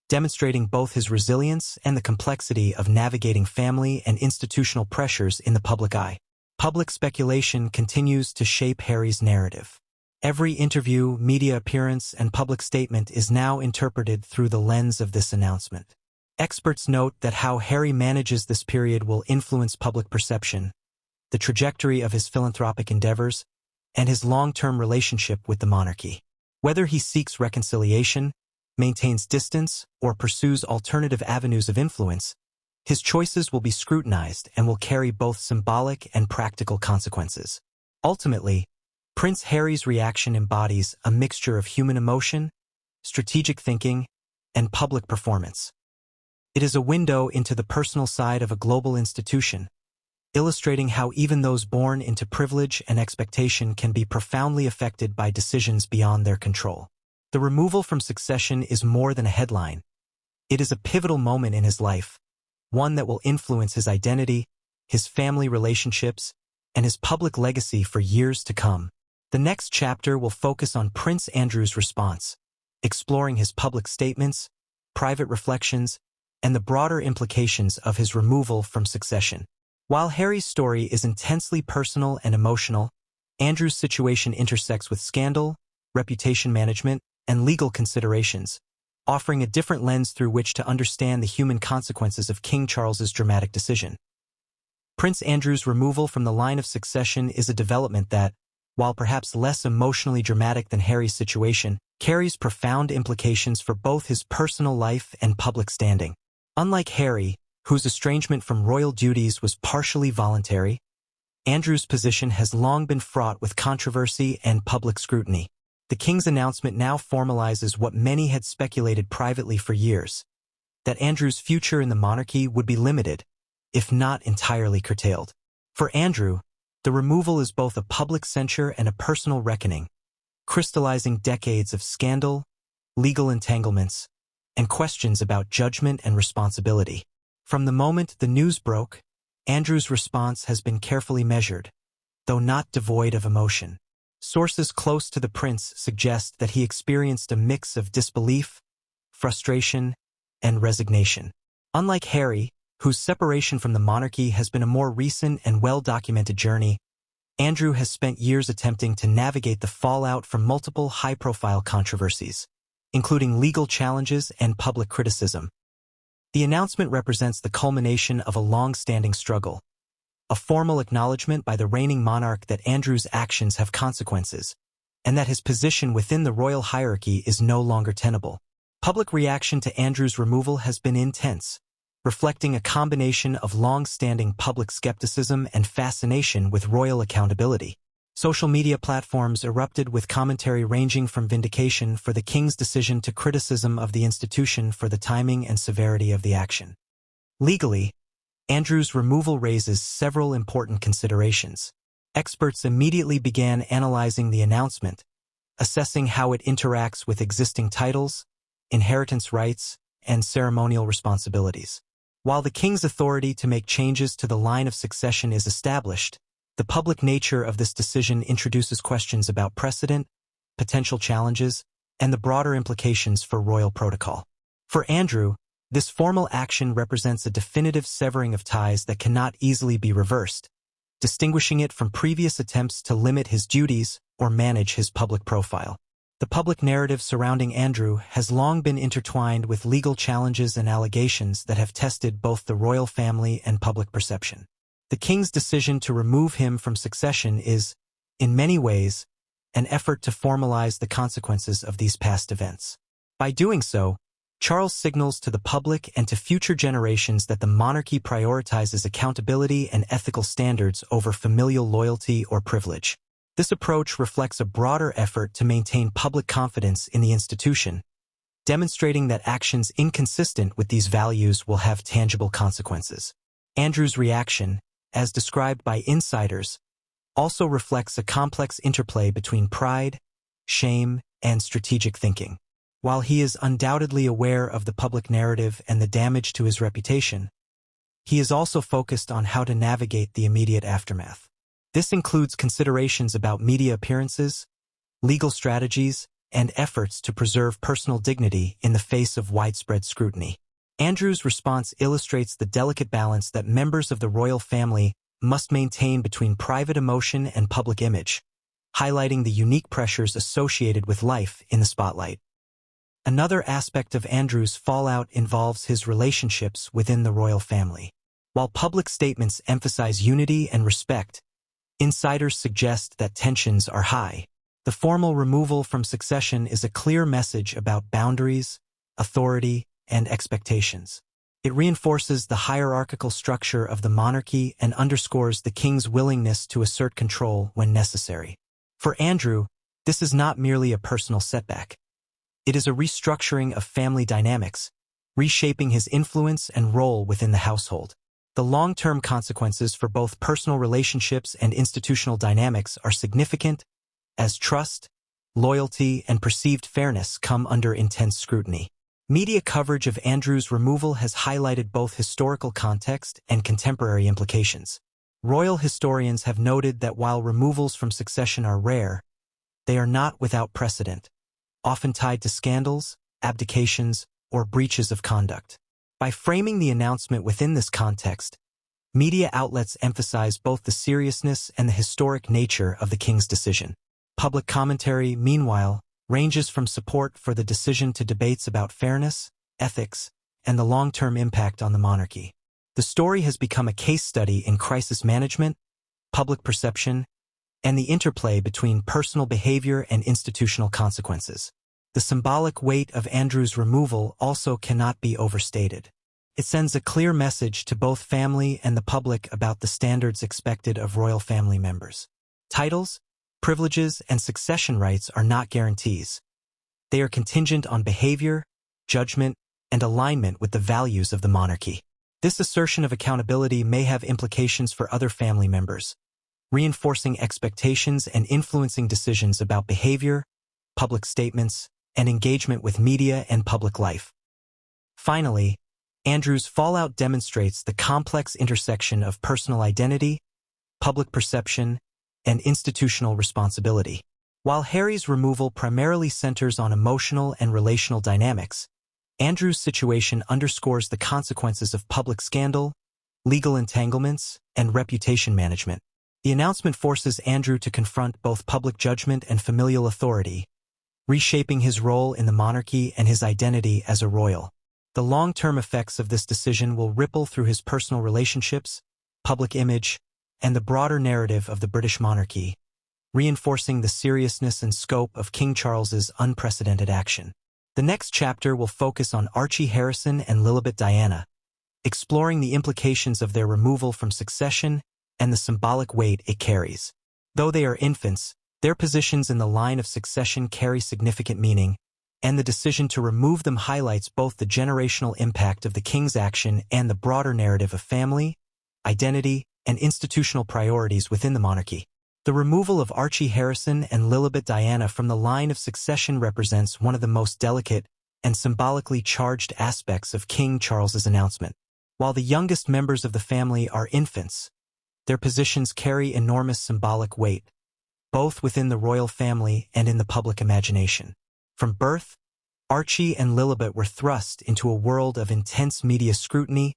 demonstrating both his resilience and the complexity of navigating family and institutional pressures in the public eye. Public speculation continues to shape Harry's narrative. Every interview, media appearance, and public statement is now interpreted through the lens of this announcement. Experts note that how Harry manages this period will influence public perception, the trajectory of his philanthropic endeavors, and his long-term relationship with the monarchy. Whether he seeks reconciliation, maintains distance, or pursues alternative avenues of influence, his choices will be scrutinized and will carry both symbolic and practical consequences. Ultimately, Prince Harry's reaction embodies a mixture of human emotion, strategic thinking, and public performance. It is a window into the personal side of a global institution, illustrating how even those born into privilege and expectation can be profoundly affected by decisions beyond their control. The removal from succession is more than a headline. It is a pivotal moment in his life, one that will influence his identity, his family relationships, and his public legacy for years to come. The next chapter will focus on Prince Andrew's response, exploring his public statements, private reflections, and the broader implications of his removal from succession. While Harry's story is intensely personal and emotional, Andrew's situation intersects with scandal, reputation management, and legal considerations, offering a different lens through which to understand the human consequences of King Charles's dramatic decision. Prince Andrew's removal from the line of succession is a development that, while perhaps less emotionally dramatic than Harry's situation, carries profound implications for both his personal life and public standing. Unlike Harry, whose estrangement from royal duties was partially voluntary, Andrew's position has long been fraught with controversy and public scrutiny. The king's announcement now formalizes what many had speculated privately for years, that Andrew's future in the monarchy would be limited, if not entirely curtailed. For Andrew, the removal is both a public censure and a personal reckoning, crystallizing decades of scandal, legal entanglements, and questions about judgment and responsibility. From the moment the news broke, Andrew's response has been carefully measured, though not devoid of emotion. Sources close to the prince suggest that he experienced a mix of disbelief, frustration, and resignation. Unlike Harry, whose separation from the monarchy has been a more recent and well-documented journey, Andrew has spent years attempting to navigate the fallout from multiple high-profile controversies, including legal challenges and public criticism. The announcement represents the culmination of a long-standing struggle, a formal acknowledgement by the reigning monarch that Andrew's actions have consequences, and that his position within the royal hierarchy is no longer tenable. Public reaction to Andrew's removal has been intense, reflecting a combination of long-standing public skepticism and fascination with royal accountability. Social media platforms erupted with commentary ranging from vindication for the king's decision to criticism of the institution for the timing and severity of the action. Legally, Andrew's removal raises several important considerations. Experts immediately began analyzing the announcement, assessing how it interacts with existing titles, inheritance rights, and ceremonial responsibilities. While the king's authority to make changes to the line of succession is established, the public nature of this decision introduces questions about precedent, potential challenges, and the broader implications for royal protocol. For Andrew, this formal action represents a definitive severing of ties that cannot easily be reversed, distinguishing it from previous attempts to limit his duties or manage his public profile. The public narrative surrounding Andrew has long been intertwined with legal challenges and allegations that have tested both the royal family and public perception. The king's decision to remove him from succession is, in many ways, an effort to formalize the consequences of these past events. By doing so, Charles signals to the public and to future generations that the monarchy prioritizes accountability and ethical standards over familial loyalty or privilege. This approach reflects a broader effort to maintain public confidence in the institution, demonstrating that actions inconsistent with these values will have tangible consequences. Andrew's reaction, as described by insiders, also reflects a complex interplay between pride, shame, and strategic thinking. While he is undoubtedly aware of the public narrative and the damage to his reputation, he is also focused on how to navigate the immediate aftermath. This includes considerations about media appearances, legal strategies, and efforts to preserve personal dignity in the face of widespread scrutiny. Andrew's response illustrates the delicate balance that members of the royal family must maintain between private emotion and public image, highlighting the unique pressures associated with life in the spotlight. Another aspect of Andrew's fallout involves his relationships within the royal family. While public statements emphasize unity and respect, insiders suggest that tensions are high. The formal removal from succession is a clear message about boundaries, authority, and expectations. It reinforces the hierarchical structure of the monarchy and underscores the king's willingness to assert control when necessary. For Andrew, this is not merely a personal setback. It is a restructuring of family dynamics, reshaping his influence and role within the household. The long-term consequences for both personal relationships and institutional dynamics are significant, as trust, loyalty, and perceived fairness come under intense scrutiny. Media coverage of Andrew's removal has highlighted both historical context and contemporary implications. Royal historians have noted that while removals from succession are rare, they are not without precedent, often tied to scandals, abdications, or breaches of conduct. By framing the announcement within this context, media outlets emphasize both the seriousness and the historic nature of the king's decision. Public commentary, meanwhile, ranges from support for the decision to debates about fairness, ethics, and the long-term impact on the monarchy. The story has become a case study in crisis management, public perception, and the interplay between personal behavior and institutional consequences. The symbolic weight of Andrew's removal also cannot be overstated. It sends a clear message to both family and the public about the standards expected of royal family members. Titles, privileges, and succession rights are not guarantees. They are contingent on behavior, judgment, and alignment with the values of the monarchy. This assertion of accountability may have implications for other family members, reinforcing expectations and influencing decisions about behavior, public statements, and engagement with media and public life. Finally, Andrew's fallout demonstrates the complex intersection of personal identity, public perception, and institutional responsibility. While Harry's removal primarily centers on emotional and relational dynamics, Andrew's situation underscores the consequences of public scandal, legal entanglements, and reputation management. The announcement forces Andrew to confront both public judgment and familial authority, reshaping his role in the monarchy and his identity as a royal. The long-term effects of this decision will ripple through his personal relationships, public image, and the broader narrative of the British monarchy, reinforcing the seriousness and scope of King Charles's unprecedented action. The next chapter will focus on Archie Harrison and Lilibet Diana, exploring the implications of their removal from succession and the symbolic weight it carries. Though they are infants, their positions in the line of succession carry significant meaning, and the decision to remove them highlights both the generational impact of the king's action and the broader narrative of family, identity, and institutional priorities within the monarchy. The removal of Archie Harrison and Lilibet Diana from the line of succession represents one of the most delicate and symbolically charged aspects of King Charles's announcement. While the youngest members of the family are infants, their positions carry enormous symbolic weight, both within the royal family and in the public imagination. From birth, Archie and Lilibet were thrust into a world of intense media scrutiny,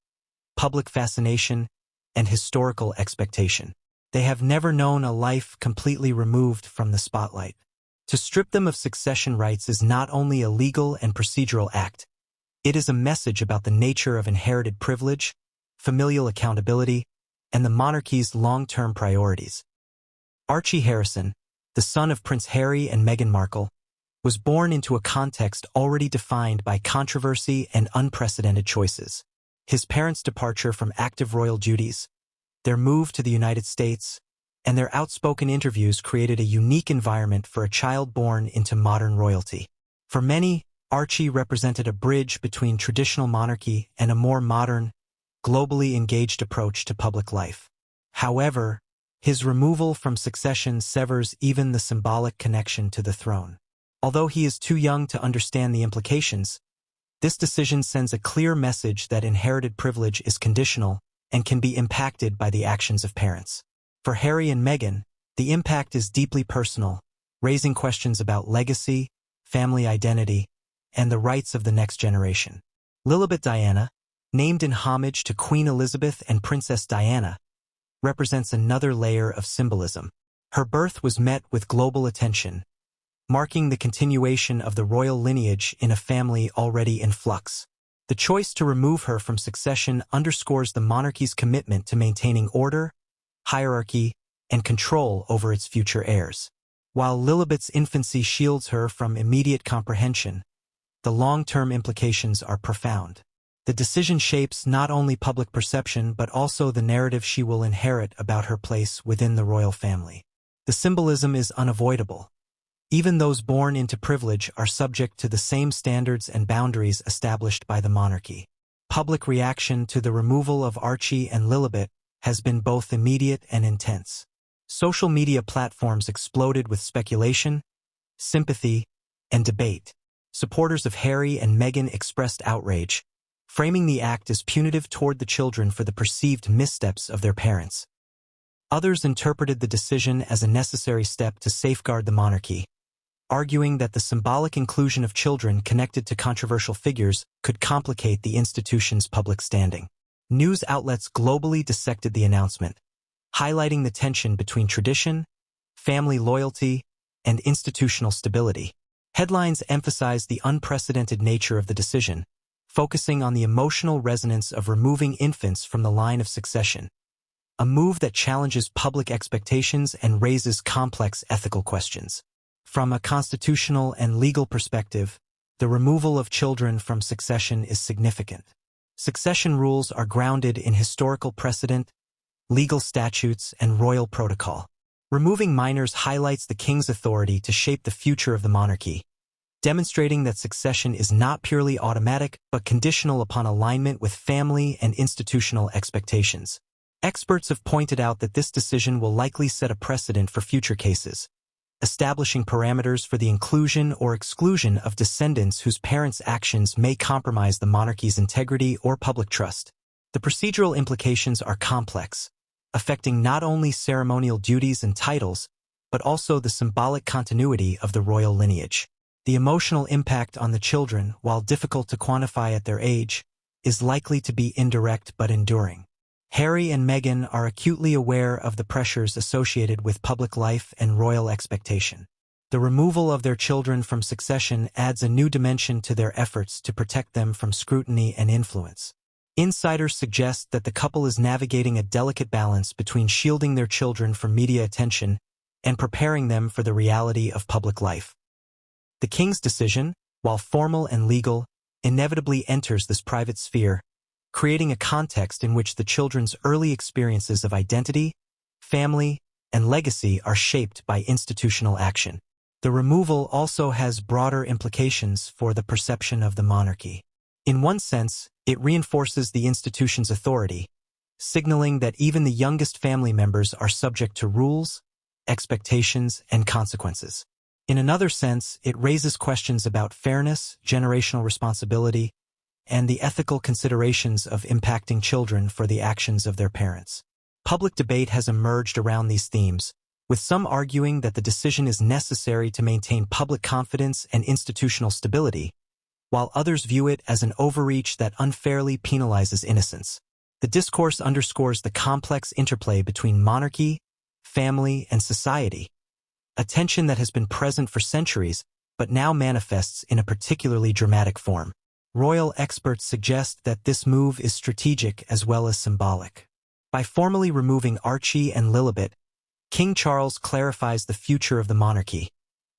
public fascination, and historical expectation. They have never known a life completely removed from the spotlight. To strip them of succession rights is not only a legal and procedural act, it is a message about the nature of inherited privilege, familial accountability, and the monarchy's long-term priorities. Archie Harrison, the son of Prince Harry and Meghan Markle, was born into a context already defined by controversy and unprecedented choices. His parents' departure from active royal duties, their move to the United States, and their outspoken interviews created a unique environment for a child born into modern royalty. For many, Archie represented a bridge between traditional monarchy and a more modern, globally engaged approach to public life. However, his removal from succession severs even the symbolic connection to the throne. Although he is too young to understand the implications, this decision sends a clear message that inherited privilege is conditional and can be impacted by the actions of parents. For Harry and Meghan, the impact is deeply personal, raising questions about legacy, family identity, and the rights of the next generation. Lilibet Diana, named in homage to Queen Elizabeth and Princess Diana, represents another layer of symbolism. Her birth was met with global attention, marking the continuation of the royal lineage in a family already in flux. The choice to remove her from succession underscores the monarchy's commitment to maintaining order, hierarchy, and control over its future heirs. While Lilibet's infancy shields her from immediate comprehension, the long-term implications are profound. The decision shapes not only public perception but also the narrative she will inherit about her place within the royal family. The symbolism is unavoidable. Even those born into privilege are subject to the same standards and boundaries established by the monarchy. Public reaction to the removal of Archie and Lilibet has been both immediate and intense. Social media platforms exploded with speculation, sympathy, and debate. Supporters of Harry and Meghan expressed outrage, framing the act as punitive toward the children for the perceived missteps of their parents. Others interpreted the decision as a necessary step to safeguard the monarchy, arguing that the symbolic inclusion of children connected to controversial figures could complicate the institution's public standing. News outlets globally dissected the announcement, highlighting the tension between tradition, family loyalty, and institutional stability. Headlines emphasized the unprecedented nature of the decision, focusing on the emotional resonance of removing infants from the line of succession, a move that challenges public expectations and raises complex ethical questions. From a constitutional and legal perspective, the removal of children from succession is significant. Succession rules are grounded in historical precedent, legal statutes, and royal protocol. Removing minors highlights the king's authority to shape the future of the monarchy, demonstrating that succession is not purely automatic but conditional upon alignment with family and institutional expectations. Experts have pointed out that this decision will likely set a precedent for future cases, establishing parameters for the inclusion or exclusion of descendants whose parents' actions may compromise the monarchy's integrity or public trust. The procedural implications are complex, affecting not only ceremonial duties and titles, but also the symbolic continuity of the royal lineage. The emotional impact on the children, while difficult to quantify at their age, is likely to be indirect but enduring. Harry and Meghan are acutely aware of the pressures associated with public life and royal expectation. The removal of their children from succession adds a new dimension to their efforts to protect them from scrutiny and influence. Insiders suggest that the couple is navigating a delicate balance between shielding their children from media attention and preparing them for the reality of public life. The king's decision, while formal and legal, inevitably enters this private sphere, creating a context in which the children's early experiences of identity, family, and legacy are shaped by institutional action. The removal also has broader implications for the perception of the monarchy. In one sense, it reinforces the institution's authority, signaling that even the youngest family members are subject to rules, expectations, and consequences. In another sense, it raises questions about fairness, generational responsibility, and the ethical considerations of impacting children for the actions of their parents. Public debate has emerged around these themes, with some arguing that the decision is necessary to maintain public confidence and institutional stability, while others view it as an overreach that unfairly penalizes innocence. The discourse underscores the complex interplay between monarchy, family, and society, a tension that has been present for centuries but now manifests in a particularly dramatic form. Royal experts suggest that this move is strategic as well as symbolic. By formally removing Archie and Lilibet, King Charles clarifies the future of the monarchy,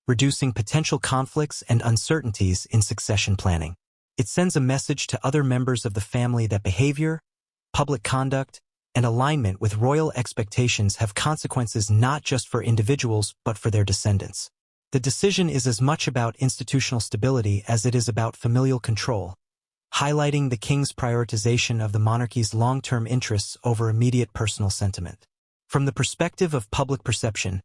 reducing potential conflicts and uncertainties in succession planning. It sends a message to other members of the family that behavior, public conduct, and alignment with royal expectations have consequences not just for individuals but for their descendants. The decision is as much about institutional stability as it is about familial control, highlighting the king's prioritization of the monarchy's long-term interests over immediate personal sentiment. From the perspective of public perception,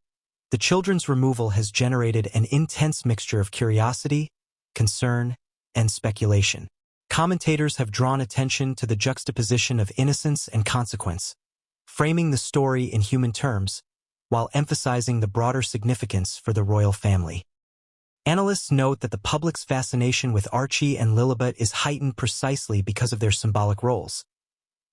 the children's removal has generated an intense mixture of curiosity, concern, and speculation. Commentators have drawn attention to the juxtaposition of innocence and consequence, framing the story in human terms, while emphasizing the broader significance for the royal family. Analysts note that the public's fascination with Archie and Lilibet is heightened precisely because of their symbolic roles.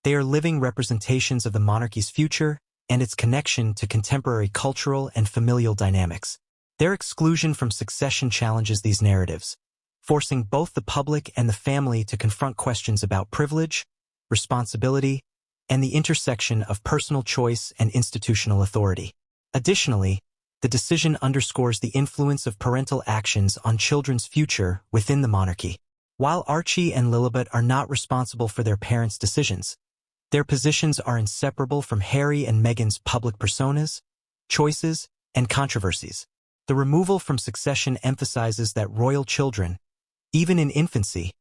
They are living representations of the monarchy's future and its connection to contemporary cultural and familial dynamics. Their exclusion from succession challenges these narratives, forcing both the public and the family to confront questions about privilege, responsibility, and the intersection of personal choice and institutional authority. Additionally, the decision underscores the influence of parental actions on children's future within the monarchy. While Archie and Lilibet are not responsible for their parents' decisions, their positions are inseparable from Harry and Meghan's public personas, choices, and controversies. The removal from succession emphasizes that royal children, even in infancy,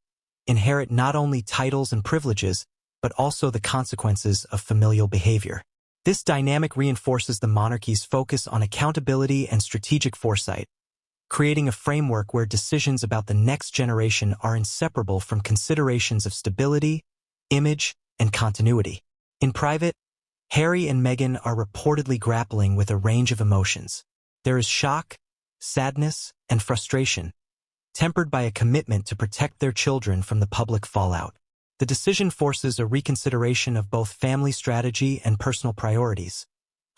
inherit not only titles and privileges, but also the consequences of familial behavior. This dynamic reinforces the monarchy's focus on accountability and strategic foresight, creating a framework where decisions about the next generation are inseparable from considerations of stability, image, and continuity. In private, Harry and Meghan are reportedly grappling with a range of emotions. There is shock, sadness, and frustration, tempered by a commitment to protect their children from the public fallout. The decision forces a reconsideration of both family strategy and personal priorities,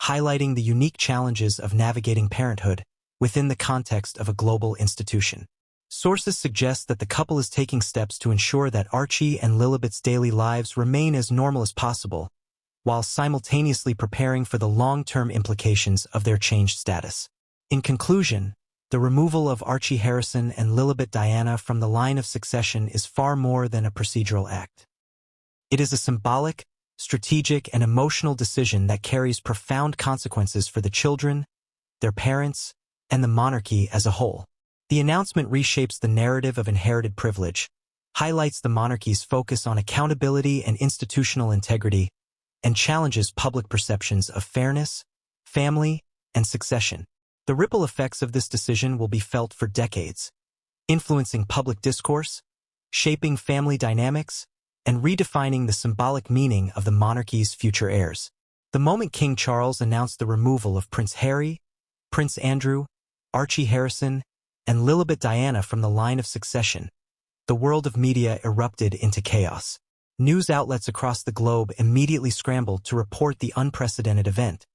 highlighting the unique challenges of navigating parenthood within the context of a global institution. Sources suggest that the couple is taking steps to ensure that Archie and Lilibet's daily lives remain as normal as possible, while simultaneously preparing for the long-term implications of their changed status. In conclusion, the removal of Archie Harrison and Lilibet Diana from the line of succession is far more than a procedural act. It is a symbolic, strategic, and emotional decision that carries profound consequences for the children, their parents, and the monarchy as a whole. The announcement reshapes the narrative of inherited privilege, highlights the monarchy's focus on accountability and institutional integrity, and challenges public perceptions of fairness, family, and succession. The ripple effects of this decision will be felt for decades, influencing public discourse, shaping family dynamics, and redefining the symbolic meaning of the monarchy's future heirs. The moment King Charles announced the removal of Prince Harry, Prince Andrew, Archie Harrison, and Lilibet Diana from the line of succession, the world of media erupted into chaos. News outlets across the globe immediately scrambled to report the unprecedented event,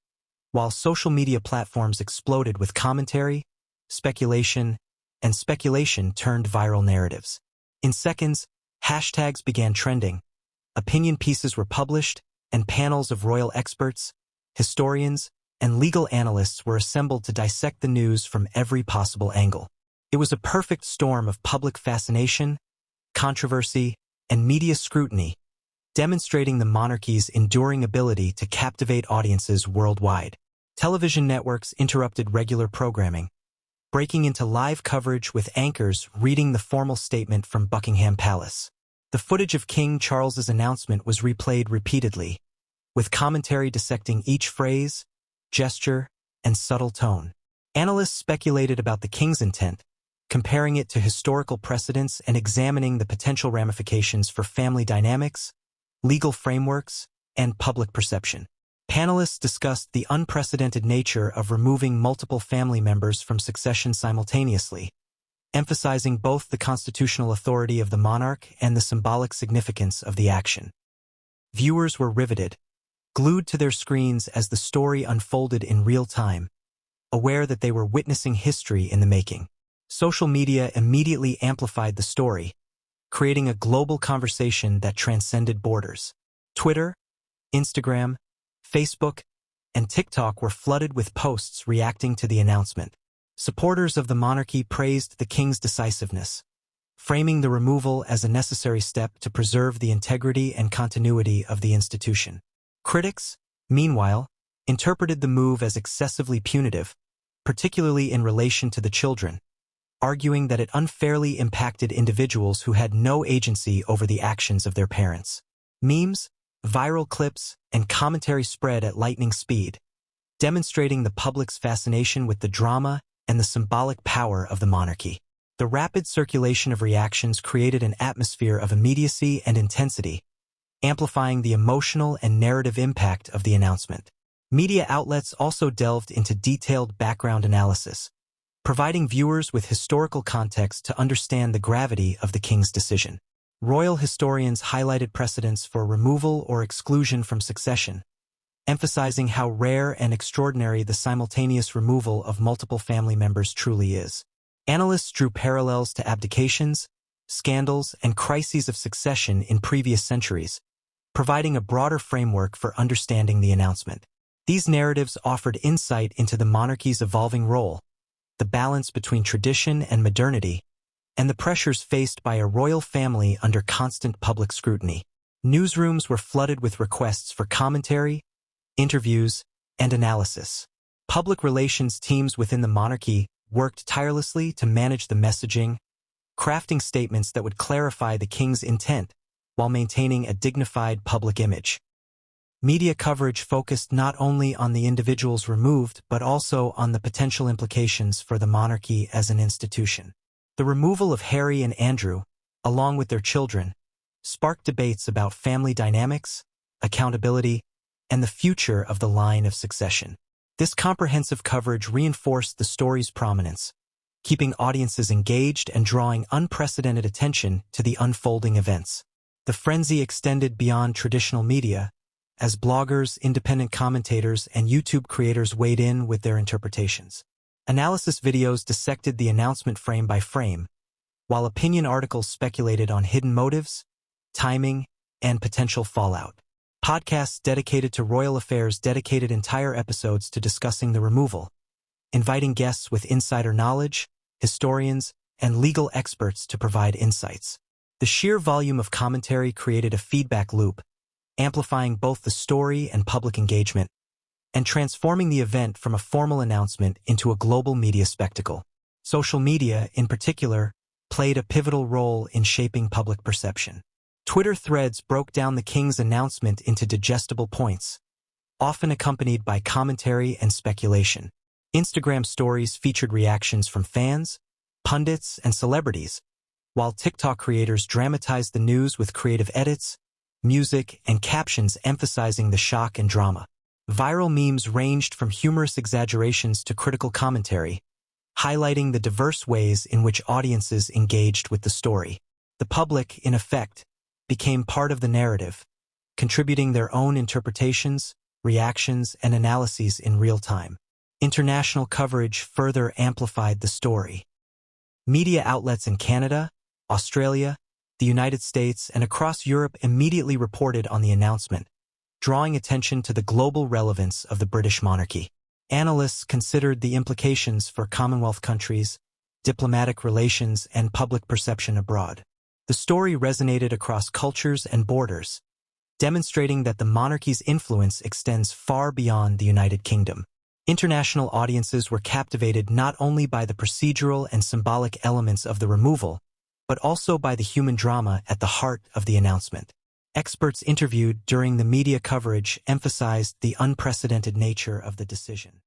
while social media platforms exploded with commentary, speculation, and speculation turned viral narratives. In seconds, hashtags began trending, opinion pieces were published, and panels of royal experts, historians, and legal analysts were assembled to dissect the news from every possible angle. It was a perfect storm of public fascination, controversy, and media scrutiny, demonstrating the monarchy's enduring ability to captivate audiences worldwide. Television networks interrupted regular programming, breaking into live coverage with anchors reading the formal statement from Buckingham Palace. The footage of King Charles's announcement was replayed repeatedly, with commentary dissecting each phrase, gesture, and subtle tone. Analysts speculated about the king's intent, comparing it to historical precedents and examining the potential ramifications for family dynamics, legal frameworks, and public perception. Panelists discussed the unprecedented nature of removing multiple family members from succession simultaneously, emphasizing both the constitutional authority of the monarch and the symbolic significance of the action. Viewers were riveted, glued to their screens as the story unfolded in real time, aware that they were witnessing history in the making. Social media immediately amplified the story, creating a global conversation that transcended borders. Twitter, Instagram, Facebook, and TikTok were flooded with posts reacting to the announcement. Supporters of the monarchy praised the king's decisiveness, framing the removal as a necessary step to preserve the integrity and continuity of the institution. Critics, meanwhile, interpreted the move as excessively punitive, particularly in relation to the children, arguing that it unfairly impacted individuals who had no agency over the actions of their parents. Memes, viral clips, and commentary spread at lightning speed, demonstrating the public's fascination with the drama and the symbolic power of the monarchy. The rapid circulation of reactions created an atmosphere of immediacy and intensity, amplifying the emotional and narrative impact of the announcement. Media outlets also delved into detailed background analysis, providing viewers with historical context to understand the gravity of the king's decision. Royal historians highlighted precedents for removal or exclusion from succession, emphasizing how rare and extraordinary the simultaneous removal of multiple family members truly is. Analysts drew parallels to abdications, scandals, and crises of succession in previous centuries, providing a broader framework for understanding the announcement. These narratives offered insight into the monarchy's evolving role, the balance between tradition and modernity, and the pressures faced by a royal family under constant public scrutiny. Newsrooms were flooded with requests for commentary, interviews, and analysis. Public relations teams within the monarchy worked tirelessly to manage the messaging, crafting statements that would clarify the king's intent while maintaining a dignified public image. Media coverage focused not only on the individuals removed but also on the potential implications for the monarchy as an institution. The removal of Harry and Andrew, along with their children, sparked debates about family dynamics, accountability, and the future of the line of succession. This comprehensive coverage reinforced the story's prominence, keeping audiences engaged and drawing unprecedented attention to the unfolding events. The frenzy extended beyond traditional media, as bloggers, independent commentators, and YouTube creators weighed in with their interpretations. Analysis videos dissected the announcement frame by frame, while opinion articles speculated on hidden motives, timing, and potential fallout. Podcasts dedicated to royal affairs dedicated entire episodes to discussing the removal, inviting guests with insider knowledge, historians, and legal experts to provide insights. The sheer volume of commentary created a feedback loop, amplifying both the story and public engagement, and transforming the event from a formal announcement into a global media spectacle. Social media, in particular, played a pivotal role in shaping public perception. Twitter threads broke down the king's announcement into digestible points, often accompanied by commentary and speculation. Instagram stories featured reactions from fans, pundits, and celebrities, while TikTok creators dramatized the news with creative edits, music, and captions emphasizing the shock and drama. Viral memes ranged from humorous exaggerations to critical commentary, highlighting the diverse ways in which audiences engaged with the story. The public, in effect, became part of the narrative, contributing their own interpretations, reactions, and analyses in real time. International coverage further amplified the story. Media outlets in Canada, Australia, the United States, and across Europe immediately reported on the announcement, drawing attention to the global relevance of the British monarchy. Analysts considered the implications for Commonwealth countries, diplomatic relations, and public perception abroad. The story resonated across cultures and borders, demonstrating that the monarchy's influence extends far beyond the United Kingdom. International audiences were captivated not only by the procedural and symbolic elements of the removal, but also by the human drama at the heart of the announcement. Experts interviewed during the media coverage emphasized the unprecedented nature of the decision.